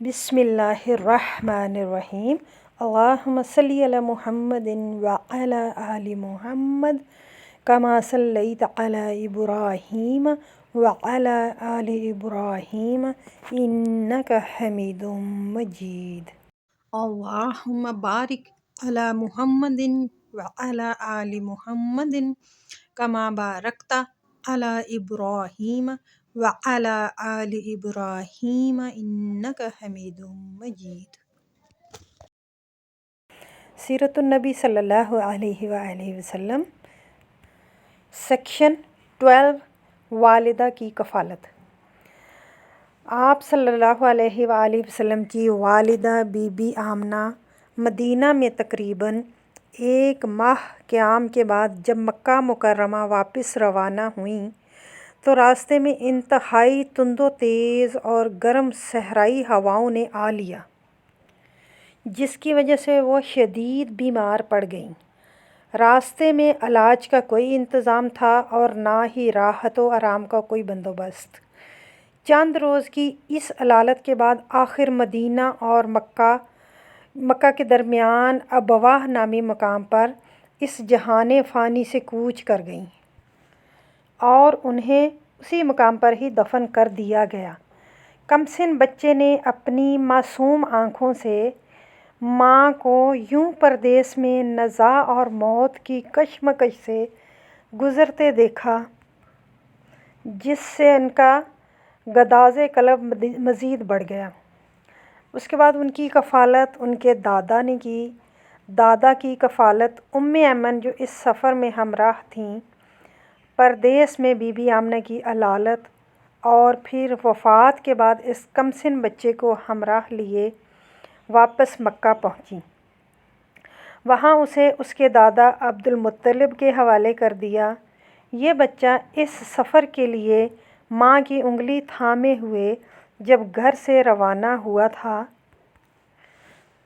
بسم اللہ الرحمن الرحیم۔ اللہم صلی علی محمد وعلی آل محمد کما صلیت علی ابراہیم وعلی آل ابراہیم انک حمید مجید۔ اللہم بارک علی محمد وعلی آل محمد کما بارکت علی ابراہیم وعلی آل ابراہیم انک حمید مجید۔ سیرت النبی صلی اللہ علیہ وآلہ وسلم، سیکشن 12، والدہ کی کفالت۔ آپ صلی اللہ علیہ وآلہ وسلم کی والدہ بی بی آمنہ مدینہ میں تقریباً 1 ماہ قیام کے بعد جب مکہ مکرمہ واپس روانہ ہوئیں تو راستے میں انتہائی تند و تیز اور گرم صحرائی ہواؤں نے آ لیا، جس کی وجہ سے وہ شدید بیمار پڑ گئیں۔ راستے میں علاج کا کوئی انتظام تھا اور نہ ہی راحت و آرام کا کوئی بندوبست۔ چند روز کی اس علالت کے بعد آخر مدینہ اور مکہ کے درمیان ابواہ نامی مقام پر اس جہان فانی سے کوچ کر گئیں اور انہیں اسی مقام پر ہی دفن کر دیا گیا۔ کمسن بچے نے اپنی معصوم آنکھوں سے ماں کو یوں پردیس میں نزاع اور موت کی کشمکش سے گزرتے دیکھا، جس سے ان کا گداز قلب مزید بڑھ گیا۔ اس کے بعد ان کی کفالت ان کے دادا نے کی۔ دادا کی کفالت ایمن جو اس سفر میں ہمراہ تھیں، پردیس میں بی بی آمنہ کی علالت اور پھر وفات کے بعد اس کمسن بچے کو ہمراہ لیے واپس مکہ پہنچیں۔ وہاں اسے اس کے دادا عبدالمطلب کے حوالے کر دیا۔ یہ بچہ اس سفر کے لیے ماں کی انگلی تھامے ہوئے جب گھر سے روانہ ہوا تھا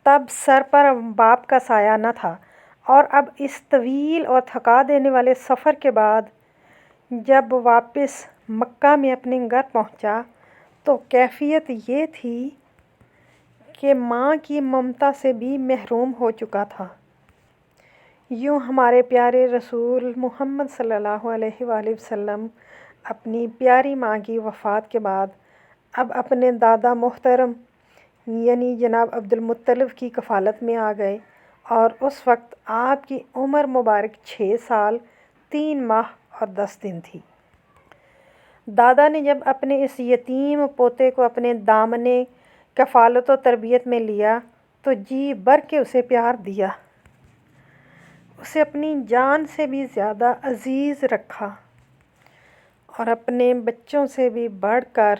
تب سر پر باپ کا سایہ نہ تھا، اور اب اس طویل اور تھکا دینے والے سفر کے بعد جب واپس مکہ میں اپنے گھر پہنچا تو کیفیت یہ تھی کہ ماں کی ممتا سے بھی محروم ہو چکا تھا۔ یوں ہمارے پیارے رسول محمد صلی اللہ علیہ وآلہ وسلم اپنی پیاری ماں کی وفات کے بعد اب اپنے دادا محترم یعنی جناب عبدالمطلب کی کفالت میں آ گئے، اور اس وقت آپ کی عمر مبارک 6 سال 3 ماہ اور 10 دن تھی۔ دادا نے جب اپنے اس یتیم پوتے کو اپنے دامنے کفالت و تربیت میں لیا تو جی بھر کے اسے پیار دیا، اسے اپنی جان سے بھی زیادہ عزیز رکھا اور اپنے بچوں سے بھی بڑھ کر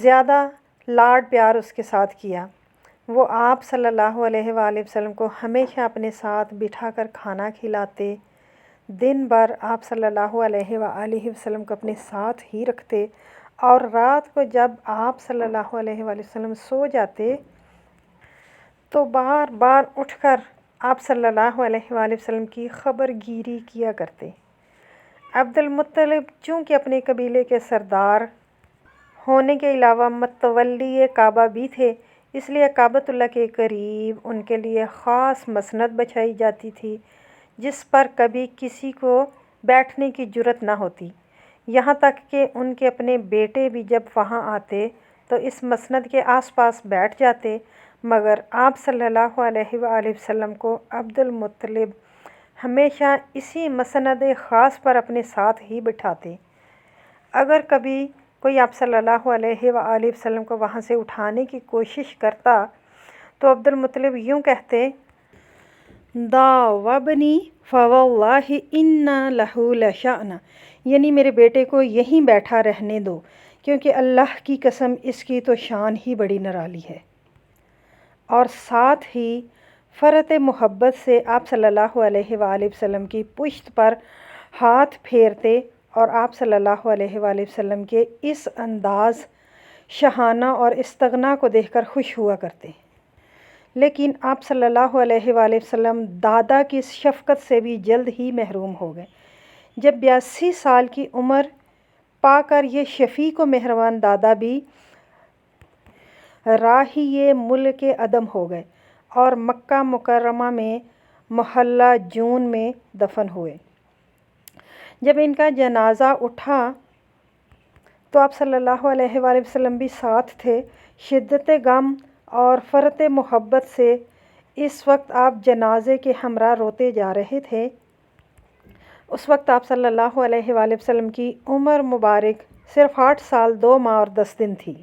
زیادہ لاڈ پیار اس کے ساتھ کیا۔ وہ آپ صلی اللہ علیہ وآلہ وسلم کو ہمیشہ اپنے ساتھ بٹھا کر کھانا کھلاتے، دن بھر آپ صلی اللہ علیہ وآلہ وسلم کو اپنے ساتھ ہی رکھتے، اور رات کو جب آپ صلی اللہ علیہ وآلہ وسلم سو جاتے تو بار بار اٹھ کر آپ صلی اللہ علیہ وآلہ وسلم کی خبر گیری کیا کرتے۔ عبدالمطلب چونکہ اپنے قبیلے کے سردار ہونے کے علاوہ متولی کعبہ بھی تھے، اس لیے کعبۃ اللہ کے قریب ان کے لیے خاص مسند بچھائی جاتی تھی جس پر کبھی کسی کو بیٹھنے کی جرأت نہ ہوتی، یہاں تک کہ ان کے اپنے بیٹے بھی جب وہاں آتے تو اس مسند کے آس پاس بیٹھ جاتے، مگر آپ صلی اللہ علیہ وآلہ وسلم کو عبدالمطلب ہمیشہ اسی مسند خاص پر اپنے ساتھ ہی بٹھاتے۔ اگر کبھی کوئی آپ صلی اللہ علیہ وآلہ وسلم کو وہاں سے اٹھانے کی کوشش کرتا تو عبدالمطلب یوں کہتے، داوبنی فواللہ ان لہ لشأن، یعنی میرے بیٹے کو یہیں بیٹھا رہنے دو، کیونکہ اللہ کی قسم اس کی تو شان ہی بڑی نرالی ہے۔ اور ساتھ ہی فرط محبت سے آپ صلی اللہ علیہ وآلہ وسلم کی پشت پر ہاتھ پھیرتے اور آپ صلی اللہ علیہ وآلہ وسلم کے اس انداز شاہانہ اور استغنا کو دیکھ کر خوش ہوا کرتے۔ لیکن آپ صلی اللہ علیہ وآلہ وسلم دادا کی اس شفقت سے بھی جلد ہی محروم ہو گئے۔ جب 82 سال کی عمر پا کر یہ شفیق و مہربان دادا بھی راہی ملک عدم ہو گئے اور مکہ مکرمہ میں محلہ جون میں دفن ہوئے۔ جب ان کا جنازہ اٹھا تو آپ صلی اللہ علیہ وآلہ وسلم بھی ساتھ تھے۔ شدت غم اور فرط محبت سے اس وقت آپ جنازے کے ہمراہ روتے جا رہے تھے۔ اس وقت آپ صلی اللہ علیہ وآلہ وسلم کی عمر مبارک صرف 8 سال 2 ماہ اور 10 دن تھی۔